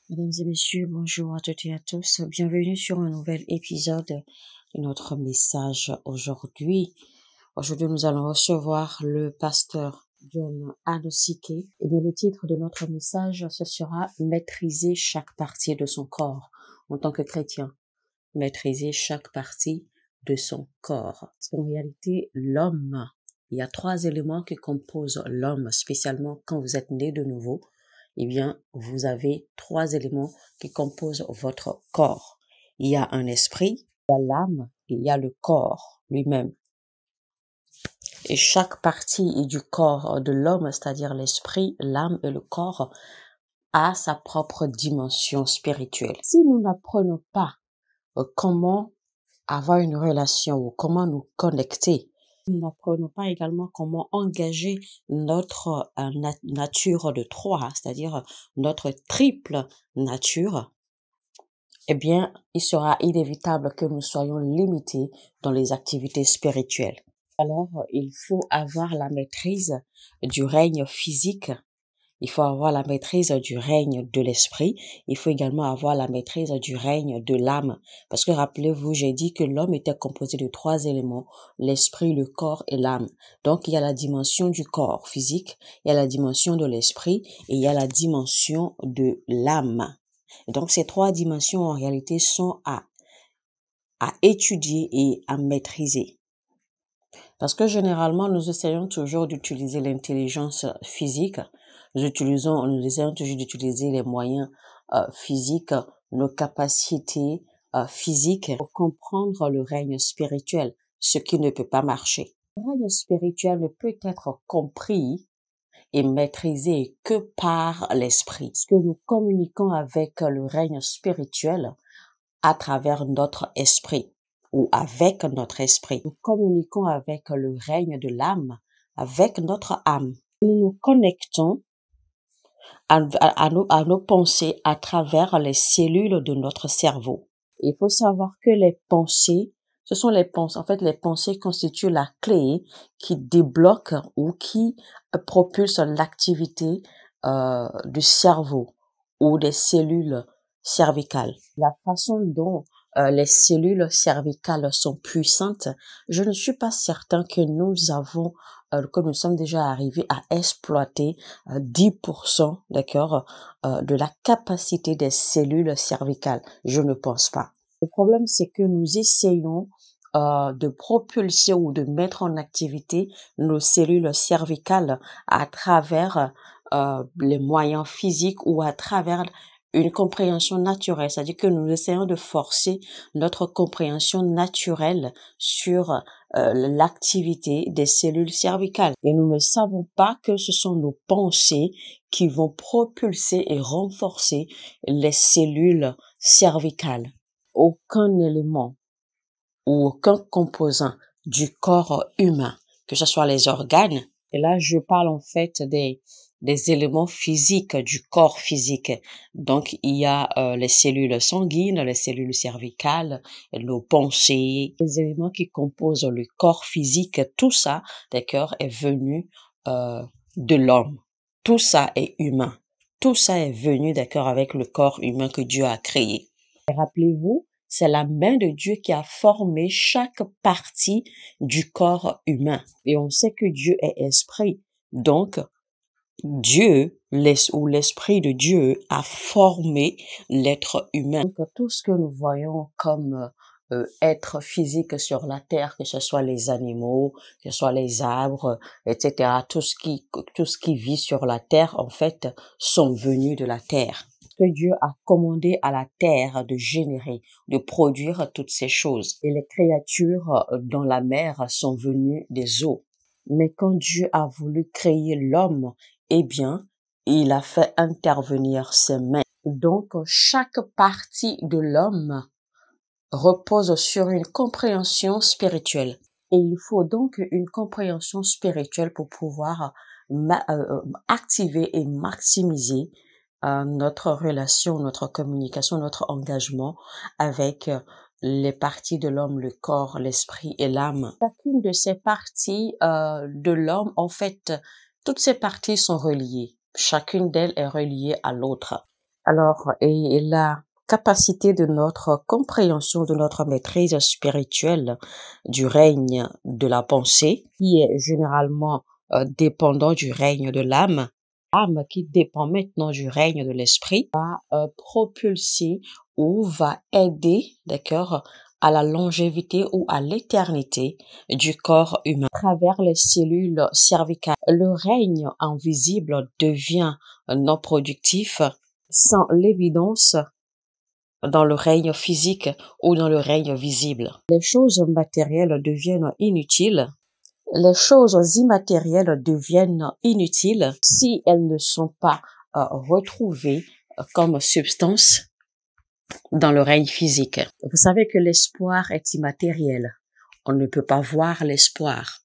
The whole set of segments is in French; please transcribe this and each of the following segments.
Mesdames et messieurs, bonjour à toutes et à tous. Bienvenue sur un nouvel épisode de notre message aujourd'hui. Aujourd'hui, nous allons recevoir le pasteur John Anosike. Et bien, le titre de notre message, ce sera maîtriser chaque partie de son corps en tant que chrétien. Maîtriser chaque partie de son corps. Parce qu'en réalité, l'homme, il y a 3 éléments qui composent l'homme, spécialement quand vous êtes né de nouveau. Eh bien, vous avez 3 éléments qui composent votre corps. Il y a un esprit, il y a l'âme, et il y a le corps lui-même. Et chaque partie du corps de l'homme, c'est-à-dire l'esprit, l'âme et le corps, a sa propre dimension spirituelle. Si nous n'apprenons pas comment avoir une relation ou comment nous connecter, nous n'apprenons pas également comment engager notre nature de 3, c'est-à-dire notre triple nature, eh bien, il sera inévitable que nous soyons limités dans les activités spirituelles. Alors, il faut avoir la maîtrise du règne physique. Il faut avoir la maîtrise du règne de l'esprit. Il faut également avoir la maîtrise du règne de l'âme. Parce que rappelez-vous, j'ai dit que l'homme était composé de 3 éléments, l'esprit, le corps et l'âme. Donc, il y a la dimension du corps physique, il y a la dimension de l'esprit et il y a la dimension de l'âme. Et donc, ces 3 dimensions, en réalité, sont à étudier et à maîtriser. Parce que généralement, nous essayons toujours d'utiliser l'intelligence physique. Nous essayons toujours d'utiliser les moyens physiques, nos capacités physiques pour comprendre le règne spirituel, ce qui ne peut pas marcher. Le règne spirituel ne peut être compris et maîtrisé que par l'esprit. Parce que nous communiquons avec le règne spirituel à travers notre esprit ou avec notre esprit. Nous communiquons avec le règne de l'âme, avec notre âme. Nous nous connectons à nos pensées à travers les cellules de notre cerveau. Il faut savoir que les pensées, ce sont les pensées. En fait, les pensées constituent la clé qui débloque ou qui propulse l'activité du cerveau ou des cellules cervicales. La façon dont les cellules cervicales sont puissantes, je ne suis pas certain que nous sommes déjà arrivés à exploiter 10%, d'accord, de la capacité des cellules cervicales. Je ne pense pas. Le problème, c'est que nous essayons de propulser ou de mettre en activité nos cellules cervicales à travers les moyens physiques ou à travers une compréhension naturelle, c'est-à-dire que nous essayons de forcer notre compréhension naturelle sur l'activité des cellules cervicales. Et nous ne savons pas que ce sont nos pensées qui vont propulser et renforcer les cellules cervicales. Aucun élément ou aucun composant du corps humain, que ce soit les organes, et là je parle en fait des éléments physiques du corps physique. Donc il y a les cellules sanguines, les cellules cervicales, nos pensées, les éléments qui composent le corps physique, tout ça, d'accord, est venu de l'homme. Tout ça est humain. Tout ça est venu, d'accord, avec le corps humain que Dieu a créé. Et rappelez-vous, c'est la main de Dieu qui a formé chaque partie du corps humain. Et on sait que Dieu est esprit. Donc, Dieu, ou l'esprit de Dieu a formé l'être humain. Donc, tout ce que nous voyons comme être physique sur la terre, que ce soit les animaux, que ce soit les arbres, etc., tout ce qui vit sur la terre, en fait, sont venus de la terre. Que Dieu a commandé à la terre de générer, de produire toutes ces choses. Et les créatures dans la mer sont venues des eaux. Mais quand Dieu a voulu créer l'homme, eh bien, il a fait intervenir ses mains. Donc, chaque partie de l'homme repose sur une compréhension spirituelle. Et il faut donc une compréhension spirituelle pour pouvoir activer et maximiser notre relation, notre communication, notre engagement avec les parties de l'homme, le corps, l'esprit et l'âme. Chacune de ces parties de l'homme, en fait, toutes ces parties sont reliées. Chacune d'elles est reliée à l'autre. Alors, et la capacité de notre compréhension, de notre maîtrise spirituelle du règne de la pensée, qui est généralement dépendant du règne de l'âme, l'âme qui dépend maintenant du règne de l'esprit, va propulser ou va aider, d'accord, à la longévité ou à l'éternité du corps humain. À travers les cellules cervicales, le règne invisible devient non productif sans l'évidence dans le règne physique ou dans le règne visible. Les choses matérielles deviennent inutiles. Les choses immatérielles deviennent inutiles si elles ne sont pas retrouvées comme substance dans le règne physique. Vous savez que l'espoir est immatériel. On ne peut pas voir l'espoir.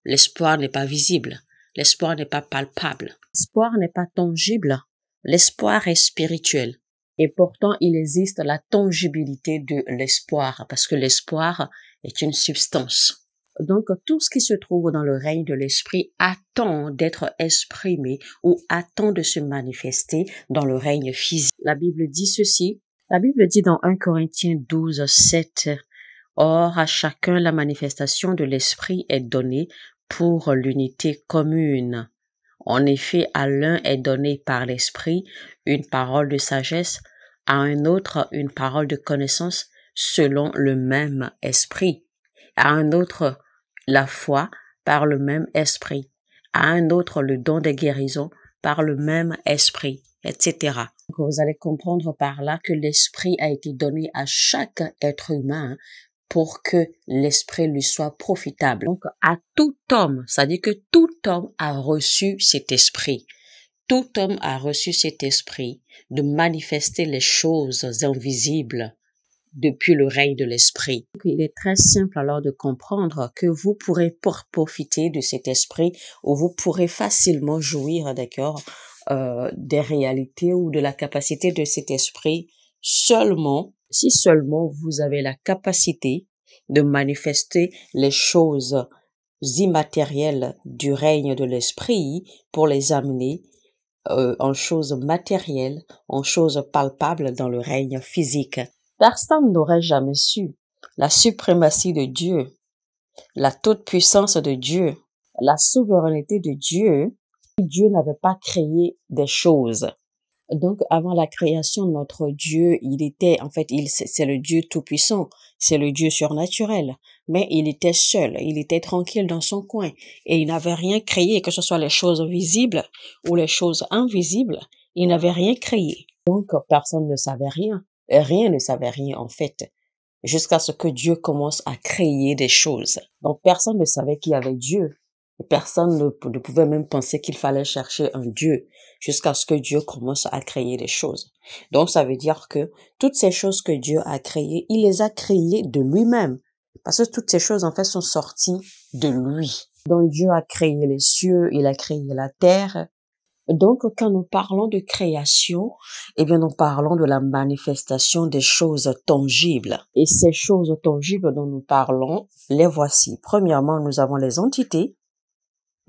L'espoir n'est pas visible. L'espoir n'est pas palpable. L'espoir n'est pas tangible. L'espoir est spirituel. Et pourtant, il existe la tangibilité de l'espoir, parce que l'espoir est une substance. Donc, tout ce qui se trouve dans le règne de l'esprit attend d'être exprimé ou attend de se manifester dans le règne physique. La Bible dit ceci. La Bible dit dans 1 Corinthiens 12, 7, « Or, à chacun la manifestation de l'esprit est donnée pour l'unité commune. En effet, à l'un est donné par l'esprit une parole de sagesse, à un autre une parole de connaissance selon le même esprit, à un autre la foi par le même esprit, à un autre le don de guérison par le même esprit, etc. » Donc, vous allez comprendre par là que l'esprit a été donné à chaque être humain pour que l'esprit lui soit profitable. Donc, à tout homme, ça dit que tout homme a reçu cet esprit. Tout homme a reçu cet esprit de manifester les choses invisibles depuis le règne de l'esprit. Il est très simple alors de comprendre que vous pourrez profiter de cet esprit ou vous pourrez facilement jouir, d'accord, des réalités ou de la capacité de cet esprit seulement, si seulement vous avez la capacité de manifester les choses immatérielles du règne de l'esprit pour les amener en choses matérielles, en choses palpables dans le règne physique. Personne n'aurait jamais su la suprématie de Dieu, la toute-puissance de Dieu, la souveraineté de Dieu. Dieu n'avait pas créé des choses. Donc, avant la création, notre Dieu, c'est le Dieu tout-puissant, c'est le Dieu surnaturel. Mais il était seul, il était tranquille dans son coin et il n'avait rien créé, que ce soit les choses visibles ou les choses invisibles. Il n'avait rien créé. Donc, personne ne savait rien. Rien ne savait rien, en fait, jusqu'à ce que Dieu commence à créer des choses. Donc, personne ne savait qu'il y avait Dieu. Personne ne pouvait même penser qu'il fallait chercher un Dieu jusqu'à ce que Dieu commence à créer des choses. Donc, ça veut dire que toutes ces choses que Dieu a créées, il les a créées de lui-même. Parce que toutes ces choses, en fait, sont sorties de lui. Donc, Dieu a créé les cieux, il a créé la terre. Donc, quand nous parlons de création, eh bien, nous parlons de la manifestation des choses tangibles. Et ces choses tangibles dont nous parlons, les voici. Premièrement, nous avons les entités.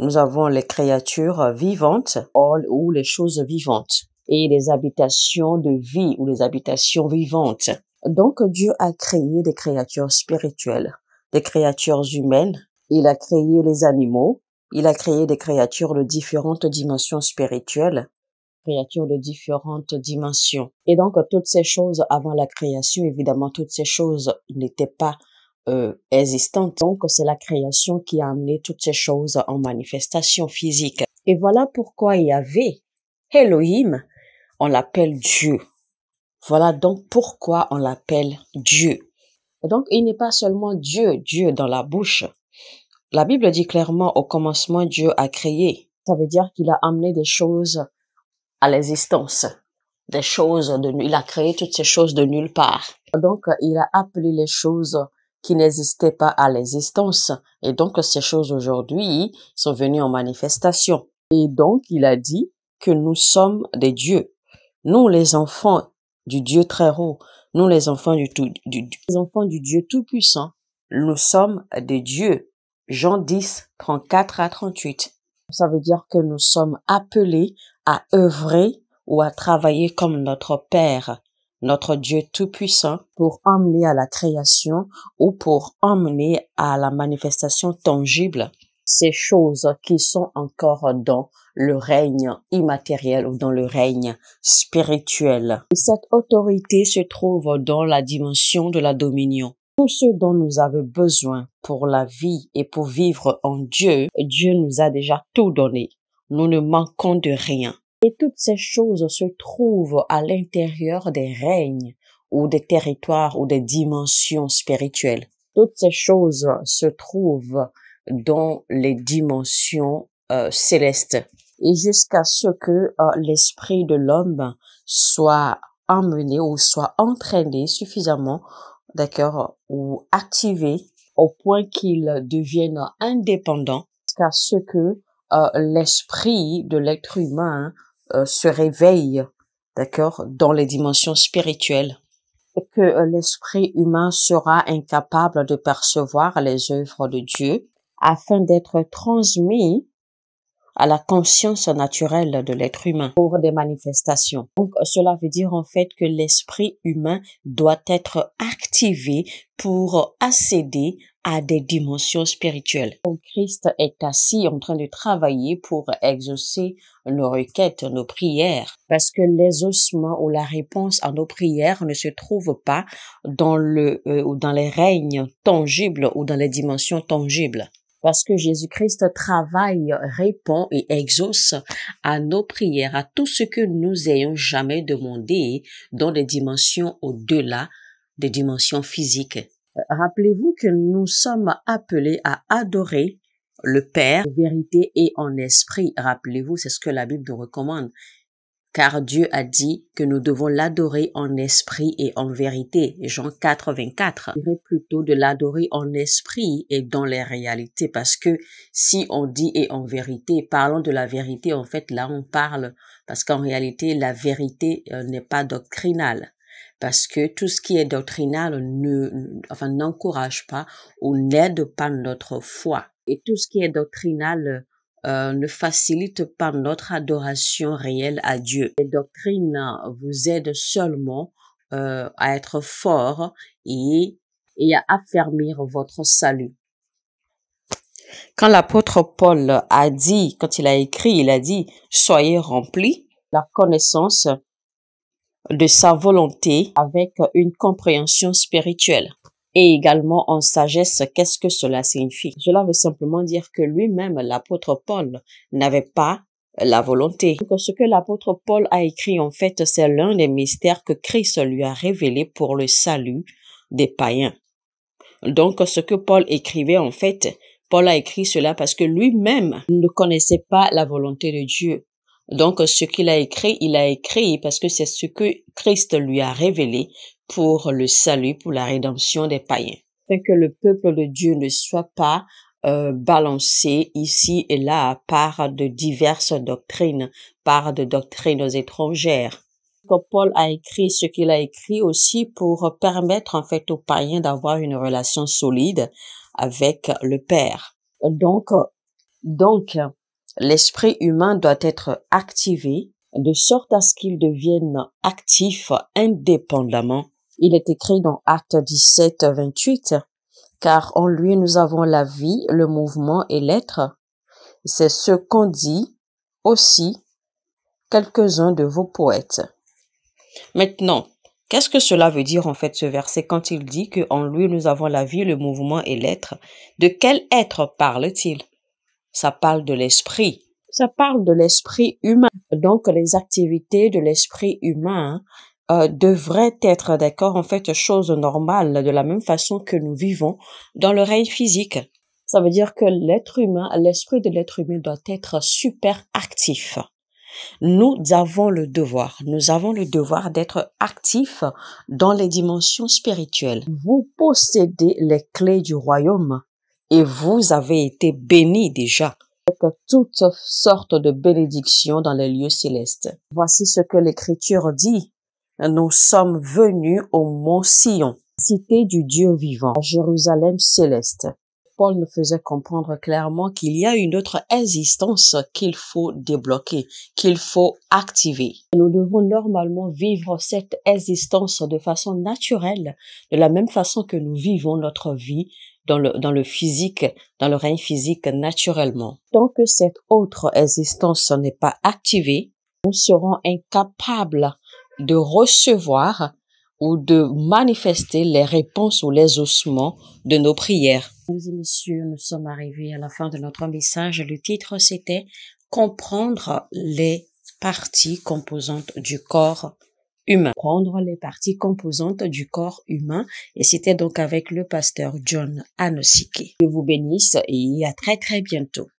Nous avons les créatures vivantes ou les choses vivantes et les habitations de vie ou les habitations vivantes. Donc, Dieu a créé des créatures spirituelles, des créatures humaines. Il a créé les animaux. Il a créé des créatures de différentes dimensions spirituelles, créatures de différentes dimensions. Et donc, toutes ces choses avant la création, évidemment, toutes ces choses n'étaient pas existantes. Donc, c'est la création qui a amené toutes ces choses en manifestation physique. Et voilà pourquoi Yahvé, Elohim, on l'appelle Dieu. Voilà donc pourquoi on l'appelle Dieu. Donc, il n'est pas seulement Dieu, Dieu dans la bouche. La Bible dit clairement, au commencement, Dieu a créé. Ça veut dire qu'il a amené des choses à l'existence. Il a créé toutes ces choses de nulle part. Donc, il a appelé les choses qui n'existaient pas à l'existence. Et donc, ces choses aujourd'hui sont venues en manifestation. Et donc, il a dit que nous sommes des dieux. Nous, les enfants du Dieu très haut, nous, les enfants du Dieu tout-puissant, nous sommes des dieux. Jean 10, 34 à 38. Ça veut dire que nous sommes appelés à œuvrer ou à travailler comme notre Père, notre Dieu Tout-Puissant, pour emmener à la création ou pour emmener à la manifestation tangible ces choses qui sont encore dans le règne immatériel ou dans le règne spirituel. Et cette autorité se trouve dans la dimension de la dominion. Tout ce dont nous avons besoin pour la vie et pour vivre en Dieu, Dieu nous a déjà tout donné. Nous ne manquons de rien. Et toutes ces choses se trouvent à l'intérieur des règnes ou des territoires ou des dimensions spirituelles. Toutes ces choses se trouvent dans les dimensions célestes. Et jusqu'à ce que l'esprit de l'homme soit emmené ou soit entraîné suffisamment, d'accord, ou activé au point qu'il devienne indépendant, jusqu'à ce que l'esprit de l'être humain se réveille, d'accord, dans les dimensions spirituelles, et que l'esprit humain sera incapable de percevoir les œuvres de Dieu afin d'être transmis à la conscience naturelle de l'être humain pour des manifestations. Donc, cela veut dire en fait que l'esprit humain doit être activé pour accéder à des dimensions spirituelles. Donc, Christ est assis en train de travailler pour exaucer nos requêtes, nos prières, parce que les ossements ou la réponse à nos prières ne se trouvent pas dans ou dans les règnes tangibles ou dans les dimensions tangibles. Parce que Jésus-Christ travaille, répond et exauce à nos prières, à tout ce que nous ayons jamais demandé dans des dimensions au-delà des dimensions physiques. Rappelez-vous que nous sommes appelés à adorer le Père en vérité et en esprit. Rappelez-vous, c'est ce que la Bible nous recommande. Car Dieu a dit que nous devons l'adorer en esprit et en vérité. Jean 4, 24. Je dirais plutôt de l'adorer en esprit et dans les réalités, parce que si on dit et en vérité, parlons de la vérité, en fait, là on parle, parce qu'en réalité, la vérité n'est pas doctrinale. Parce que tout ce qui est doctrinal n'encourage pas ou n'aide pas notre foi. Et tout ce qui est doctrinal ne facilite pas notre adoration réelle à Dieu. Les doctrines vous aident seulement à être fort et à affermir votre salut. Quand l'apôtre Paul a dit, quand il a écrit, il a dit « Soyez remplis la connaissance de sa volonté avec une compréhension spirituelle. » Et également en sagesse, qu'est-ce que cela signifie? Cela veut simplement dire que lui-même, l'apôtre Paul, n'avait pas la volonté. Donc, ce que l'apôtre Paul a écrit, en fait, c'est l'un des mystères que Christ lui a révélé pour le salut des païens. Donc, ce que Paul écrivait, en fait, Paul a écrit cela parce que lui-même ne connaissait pas la volonté de Dieu. Donc, ce qu'il a écrit parce que c'est ce que Christ lui a révélé pour le salut, pour la rédemption des païens. Afin que le peuple de Dieu ne soit pas balancé ici et là par de diverses doctrines, par de doctrines étrangères. Donc, Paul a écrit ce qu'il a écrit aussi pour permettre en fait aux païens d'avoir une relation solide avec le Père. Donc, l'esprit humain doit être activé de sorte à ce qu'il devienne actif indépendamment. Il est écrit dans Actes 17, 28, « Car en lui nous avons la vie, le mouvement et l'être. » C'est ce qu'ont dit aussi quelques-uns de vos poètes. Maintenant, qu'est-ce que cela veut dire en fait ce verset quand il dit que en lui nous avons la vie, le mouvement et l'être? De quel être parle-t-il? Ça parle de l'esprit. Ça parle de l'esprit humain. Donc, les activités de l'esprit humain devraient être, d'accord, en fait, chose normale, de la même façon que nous vivons dans le règne physique. Ça veut dire que l'être humain, l'esprit de l'être humain doit être super actif. Nous avons le devoir d'être actifs dans les dimensions spirituelles. Vous possédez les clés du royaume et vous avez été bénis déjà avec toutes sortes de bénédictions dans les lieux célestes. Voici ce que l'Écriture dit. Nous sommes venus au mont Sion, cité du Dieu vivant, à Jérusalem céleste, Paul nous faisait comprendre clairement qu'il y a une autre existence qu'il faut débloquer, qu'il faut activer. Nous devons normalement vivre cette existence de façon naturelle, de la même façon que nous vivons notre vie dans le physique, dans le règne physique naturellement. Tant que cette autre existence n'est pas activée, nous serons incapables de recevoir ou de manifester les réponses ou les ossements de nos prières. Mesdames et messieurs, nous sommes arrivés à la fin de notre message. Le titre, c'était « Comprendre les parties composantes du corps humain ». Comprendre les parties composantes du corps humain. Et c'était donc avec le pasteur John Anosike. Que vous bénisse et à très très bientôt.